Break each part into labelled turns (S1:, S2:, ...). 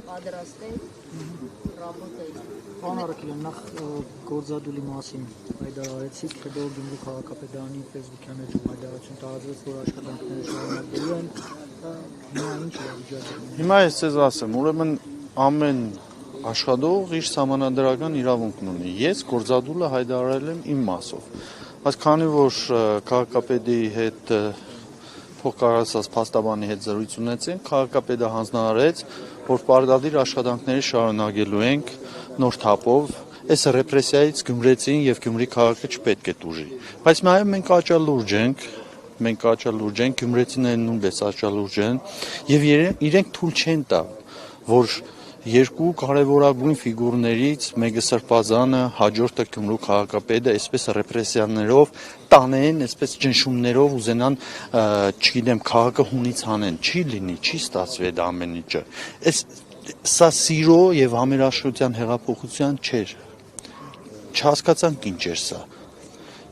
S1: Պատրաստել, работать։
S2: Պարոն Արաքելյան, նախ գործադուլի մասին հայտարարեցիք, հետո Գյումրու քաղաքապետարանի ֆեյսբուքյան էջում հայտարարություն տարածվեց, որ աշխատանքները շարունակվելու են։ Հիմա ինչ է վիճակը։
S3: Հիմա ես ձեզ ասեմ, ուրեմն ամեն աշխատող իր սահմանադրական իրավունքն ունի։ Ես գործադուլը հայտարարել եմ իմ մասով։ Բայց քանի որ քաղաքապետի հետ փոխկարարած փաստաբանի հետ զրույց ունեցին, քաղաքապետը հանձնարարեց, որ պարտադիր աշխատանքները շարունակելու ենք նոր թափով, այս ռեպրեսիայից Գյումրեցին եւ Գյումրի քաղաքը չպետք է տուժի։ Բայց նաև մենք աճալուրջ ենք, Գյումրեցիները նույնպես աճալուրջ են եւ իրենք թույլ չեն տա, որ երկու կարևորագույն ֆիգուրներից մեկը Սրբազանը, հաջորդը Գյումրու քաղաքապետը, այսպես ռեպրեսիաներով տանեն, այսպես ճնշումներով ուզենան, չգիտեմ, քաղաքը հունից հանեն, չի լինի, չի ստացվի այդ ամեն ինչը։ Սա սիրո եւ համերաշխության հեղափոխության չէր։ Չհասկացանք ինչ էր սա։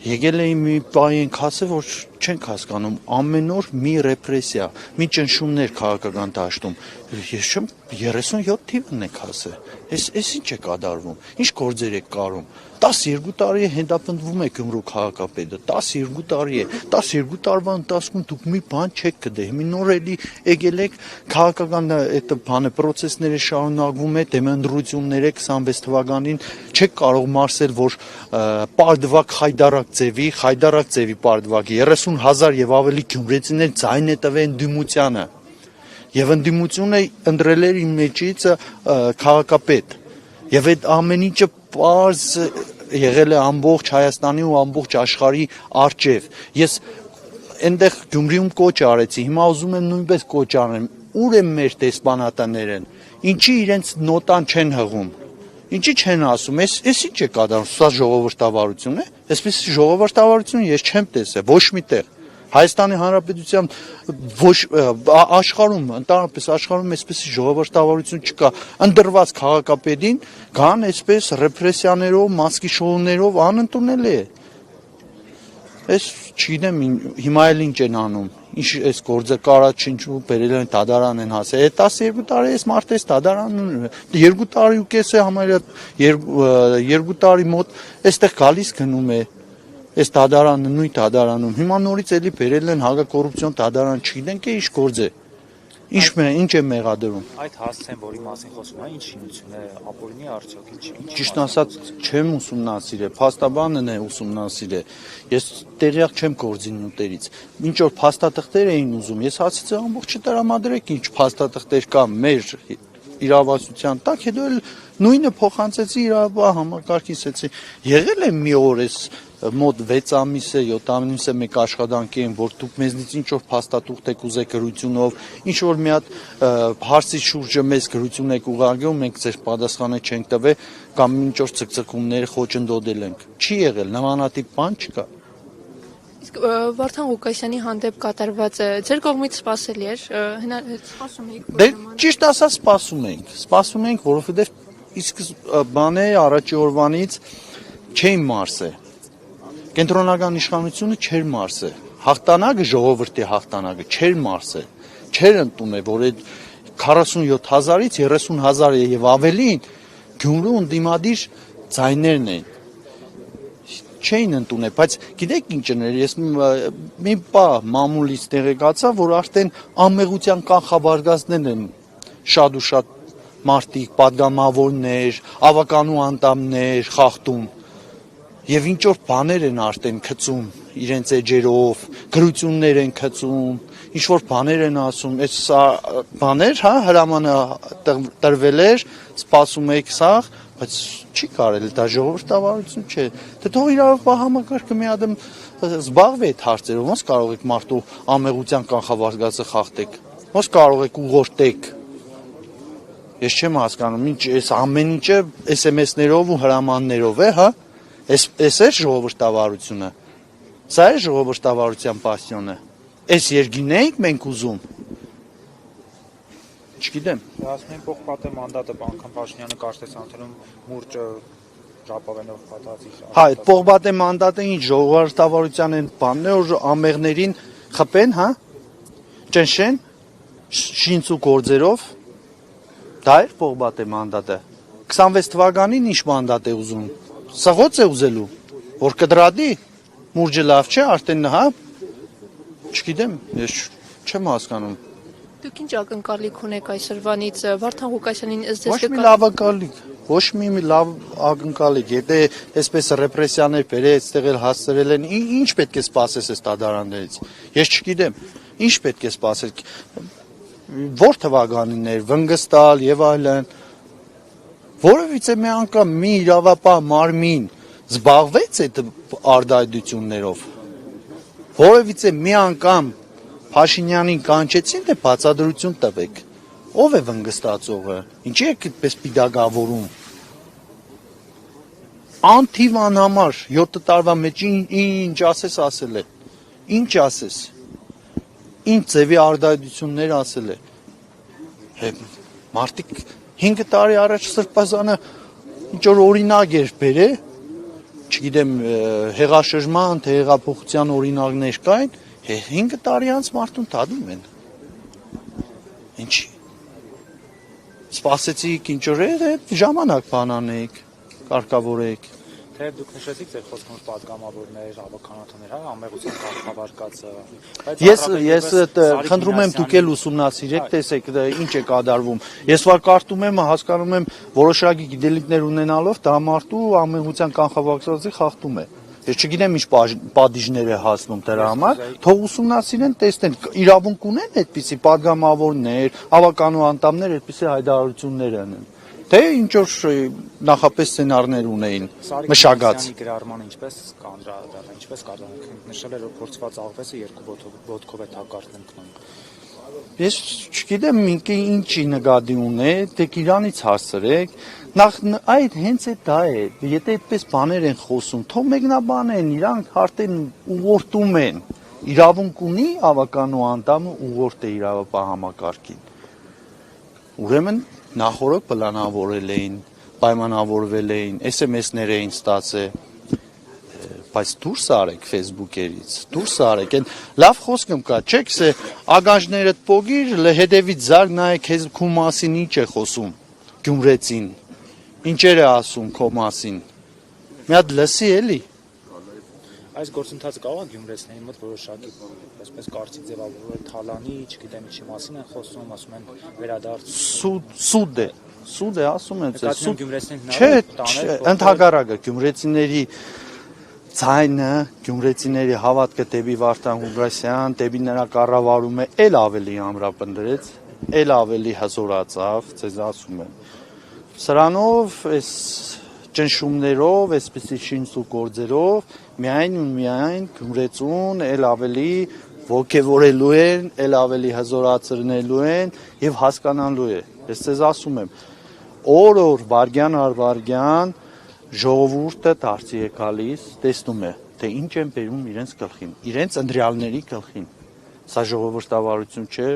S3: Եկել էին մի պահ ենք ասել, որ չենք հասկանում, ամեն օր մի ռեպրեսիա, մի ճնշումներ քաղաքական դաշտում։ Ես չեմ 37 թիվն եք ասել։ Այս ինչ է կատարվում։ Ինչ գործեր եք կարում։ 12 տարի է հետապնդվում է Գյումրու քաղաքապետը, 12 տարի է, 12 տարվա ընթացքում դուք մի բան չեք գտել, մի նոր էլի եկել եք քաղաքական այդ բանը process-ները շարունակվում է, դեմանդրությունները 26 թվականին չեք կարող մարսել, որ պարտվակ Խայդարակ ձևի պարտվակ 30,000 եւ ավելի գյումրեցիներ ձայն է տվել ընդդիմությանը եւ ընդդիմությունը ընտրել էր իմ մեջից քաղաքապետ եւ այդ ամեն ինչը պարզ եղել է ամբողջ Հայաստանի ու ամբողջ աշխարհի արչեւ։ Ես այնտեղ Գյումրիում կոչ արեցի, հիմա ուզում եմ նույնպես կոչ անեմ։ Ուր են մեր դեսպանատաները։ Ինչի իրենց նոտան չեն հղում։ Ինչի չեն ասում, այս ինչ է կատարվում, սա ժողովրդավարություն է։ Այսպես ժողովրդավարություն ես չեմ տեսել ոչ միտեղ։ Հայաստանի Հանրապետության ոչ աշխարհում, ընդհանրապես աշխարհում այսպես ժողովրդավարություն չկա։ Ընդրված քաղաքապետին կան այսպես ռեպրեսիաներով, մասկի շոուներով անընդունելի է։ Այս չգիտեմ հիմա էլ ինչ են անում։ Ինչ այս գործը կարած չինչու բերել են դադարան են հասել։ 12 տարի էս մարդես դադարան 2 տարի ու կես է համարյա 2 տարի մոտ այստեղ գալիս գնում է։ Այս դադարանը նույն դադարանում հիմա նորից էլի բերել են հակակոռուպցիոն դադարան, չգիտենք ինչ գործ է։ Ինչ է մեղադրում։
S4: Այդ հասցեն, որի մասին խոսում է, ինչ շինություն է, ապօրինի արդյոք, ինչ։
S3: Ճիշտ ասած, չեմ ուսումնասիրել, փաստաբանն է ուսումնասիրել։ Ես տեղյակ չեմ գործի նյութերից։ Ինչ որ փաստաթղթեր էին ուզում, ես ասացի ամբողջը տրամադրեք, ինչ փաստաթղթեր կա մեր իրավասության տակ, հետո էլ նույնը փոխանցեցի համակարգեցի։ Եղել է մի օր էս մոտ 6 ամիս է, 7 ամիս է մեկ աշխատանքի են, որ դուք մեզնից ինչ որ փաստաթուղթ եք ուզեք գրությունով, ինչ որ մի հատ հարցի շուրջը մեզ գրություն եք ուղարկում, մենք ձեր պատասխանը չենք տվել կամ ինչ որ ցկցկումներ խոչընդոտել ենք։ Չի եղել, նմանատիպ բան չկա։
S5: Իսկ Վարդան Ղուկասյանի հանդեպ կատարված ձեր կողմից սպասելի էր, սպասում եք։
S3: Դե ճիշտ ասած սպասում ենք, որովհետև իսկ բանը առաջի օրվանից չէին մարսել։ Կենտրոնական իշխանությունը չէր մարսել։ Հաղթանակը ժողովրդի հաղթանակը չէր մարսել։ Չէր ընդունել, որ այդ 47,000-ից 30,000 եւ ավելին Գյումրու ընդդիմադիր ձայներն են։ Չէին ընդունել, բայց գիտեք ինչն էր, ես մի պահ մամուլից տեղեկացա, որ արդեն անմեղության կանխաբարգազներ են շատ ու շատ մարդիկ, падգամավորներ, ավականու անդամներ խախտում։ Եվ ինչ որ բաներ են արդեն գցում իրենց էջերով, գրություններ են գցում, ինչ որ բաներ են ասում, այս բաներ, հա, հրամանը տրվել էր, սպասում եք սա, բայց չի կարելի, դա ժողովրդավարություն չէ։ Դե թող իրավապահ համակարգը մի հատ զբաղվի այդ հարցերով, ոնց կարող եք մարդու անմեղության կանխավարգածը խախտեք, ոնց կարող եք ուղղորդեք։ Ես չեմ հասկանում, ինչ այս ամեն ինչը SMS-ներով ու հրամաններով է, հա։ Այս է ժողովրդավարությունը։ Սա է ժողովրդավարության պասիոնը։ Այս երկինն ենք մենք ուզում։ Չգիտեմ։
S4: Ասում են Պողպատե մանդատը անգամ Փաշինյանը կարծես անցնում մուրճը ժապավենով պատած իր։
S3: Հա, այդ Պողպատե մանդատը ինչ ժողովրդավարության են բանն է, որ ամեղներին խփեն, հա։ Ճնշեն շինցու գործերով, Դա էր Պողբատե մանդատը։ 26 թվականին ինչ մանդատ է ուզում։ Սղոց է ուզելու, որ կդրադի, մուրջը լավ չէ, արդեն հա, չգիտեմ, ես չեմ հասկանում։
S5: Դուք ինչ ակնկալիք ունեք այսօրվանից Վարդան Ղուկասյանին ըստ
S3: Ոչ մի լավ ակնկալիք, ոչ մի լավ ակնկալիք, եթե այսպես ռեպրեսիաներ բերել, այդտեղ էլ հասցրել են, ինչ պետք է սպասես այս դատարաններից։ Ես չգիտեմ, ինչ պետք է սպասել։ Որ թվականիններ, վնգստալ եւ այլն։ Որովհետեւ մի անգամ մի իրավապահ մարմին զբաղվեց այդ արդայդություններով։ Որովհետեւ մի անգամ Փաշինյանին կանչեցին, թե բացատրություն տվեք։ Ով է վնգստացողը։ Ինչի եք այդպես պիդագավորում։ Անթիվ անհամար 7 տարվա մեջ ինչ ասես ասել է։ Ինչ ասես։ Ինչ ձևի արդայդություններ ասել է։ Մարդիկ 5 տարի առաջ Սրբազանը ինչ որ օրինակ էր բերել, չգիտեմ, հեղաշրջման, թե հեղափոխության օրինակներ կային, 5 տարի անց մարդուն թադում են։ Ինչի։ Սպասեցիք ինչ որ ժամանակ բանանեք, կարգավորեք։
S4: Թե դուք նշեցիք ձեր խոսքով պատգամավորներ, ավականատոներ, հա, անմեղության կարգավարկածը։
S3: Ես խնդրում եմ դուք էլ ուսումնասիրեք, տեսեք ինչ է կատարվում։ Ես որ կարդում եմ, հասկանում եմ որոշակի գիտելիքներ ունենալով դա մարդու անմեղության կանխավարկածի խախտում է։ Ես չգիտեմ ինչ պատիժներ է հասնում դրա համար, թող ուսումնասիրեն, տեսնեն, իրավունք ունեն այդպիսի պատգամավորներ, ավականու անդամներ այդպիսի հայտարարություններ անեն։ Թե ինչ որ նախապես սցենարներ ունեին մշակած։
S4: Գրառման ինչպես կանդրադառնա, ինչպես կատարանք նշել էր որ փորձված աղվեսը երկու ոտքով է թակարդն ընկնում։
S3: Ես չգիտեմ ինչի նկատի ունե, դե իրանից հասցրեք, նախ այդ հենց է դա է, եթե այդպես բաներ են խոսում, թող մեկնաբանեն, իրանք արդեն ուղղորդում են, իրավունք ունի ավականու անդամը ուղղորդ է իրավապահ համակարգին։ Ուրեմն նախորդ պլանավորել էին, պայմանավորվել էին, SMS-ներ էին ստացել, բայց դուրս արեք Facebook-երից, դուրս արեք, այն լավ խոսքն կա, չեք սե ագանջներդ փոգիր, հետևից զարգ նայեք, քեզ քո մասին ինչ է խոսում, Գյումրեցին, ինչեր է ասում քո մասին, մի հատ լսի էլի։
S4: Այս գործընթացը կարող է գյումրեցիների մոտ որոշակի այսպես կարծիք ձևավորել թալանի, չգիտեմ ինչի մասին են խոսում, ասում են վերադարձ սուդ է ասում են, չէ, ընդհակառակը գյումրեցիների ցայնը, գյումրեցիների հավատքը դեպի Վարդան Ղուկասյան, դեպի նրա կառավարումը էլ ավելի ամրապնդրեց, էլ ավելի հզորացավ, ցեզ ասում եմ։ Սրանով այս ճնշումներով, այսպիսի շինսու գործերով միայն ու միայն գյումրեցուն էլ ավելի ոգևորելու են, էլ ավելի հզորացնելու են եւ հասկանալու է։ Ես ցեզ ասում եմ, օր վարյան առ վարյան ժողովուրդը դարձի է գալիս, տեսնում է, թե ինչ են բերում իրենց գլխին, իրենց ընտրյալների գլխին։ Սա ժողովրդավարություն չէ,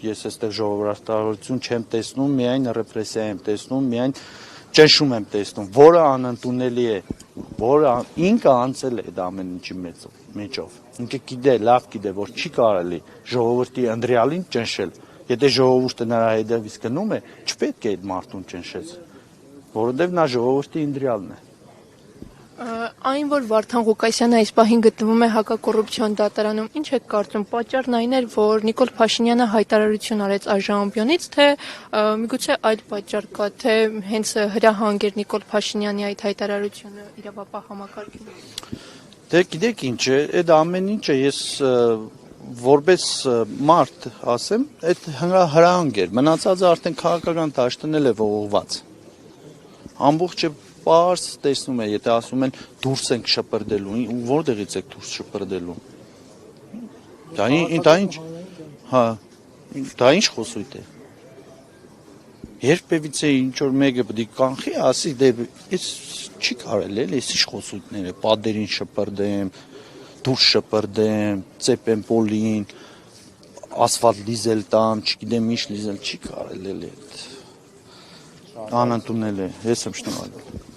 S4: ես այստեղ ժողովրդավարություն չեմ տեսնում, միայն ռեպրեսիա եմ տեսնում, միայն ճնշում եմ տեսնում, որը անընդունելի է, որը ինքը անցել է այդ ամեն ինչի մեջով։ Ինքը գիտե, լավ գիտե, որ չի կարելի ժողովրդի ընտրյալին ճնշել։ Եթե ժողովուրդը նրա հետևից գնում է, չպետք է այդ մարդուն ճնշես, որովհետև նա ժողովրդի ընտրյալն է։
S5: Այն, որ Վարդան Ղուկասյանը այս պահին գտնվում է հակակոռուպցիոն դատարանում, ինչ եք կարծում, պատճառն այն էր, որ Նիկոլ Փաշինյանը հայտարարություն արեց արժանապյունից, թե միգուցե այլ պատճառ կա, թե հենց հրահանգ էր Նիկոլ Փաշինյանի այդ հայտարարությունը իրավապահ համակարգին։
S3: Դե գիտեք ինչ է, այդ ամեն ինչը ես որպես մարդ ասեմ, այդ հրահանգ էր, մնացածը արդեն քաղաքական դաշտնել է ողողված։ Ամբողջը պարզ տեսնում է, եթե ասում են դուրս ենք շպրդելու, որտեղից եք դուրս շպրդելու։ Դա ինչ խոսույթ է։ Երբևիցե ինչ որ մեկը պետք է կանխի, ասի, դե ես չի կարելի էլի, ես ինչ խոսույթներ է, պատերին շպրդեմ, դուրս շպրդեմ, ծեպեմ պոլին, ասֆալտ լիզել տամ, չգիտեմ ինչ լիզել, չի կարելի էլի։ Անընդունել է, ես եմ շնորհակալ։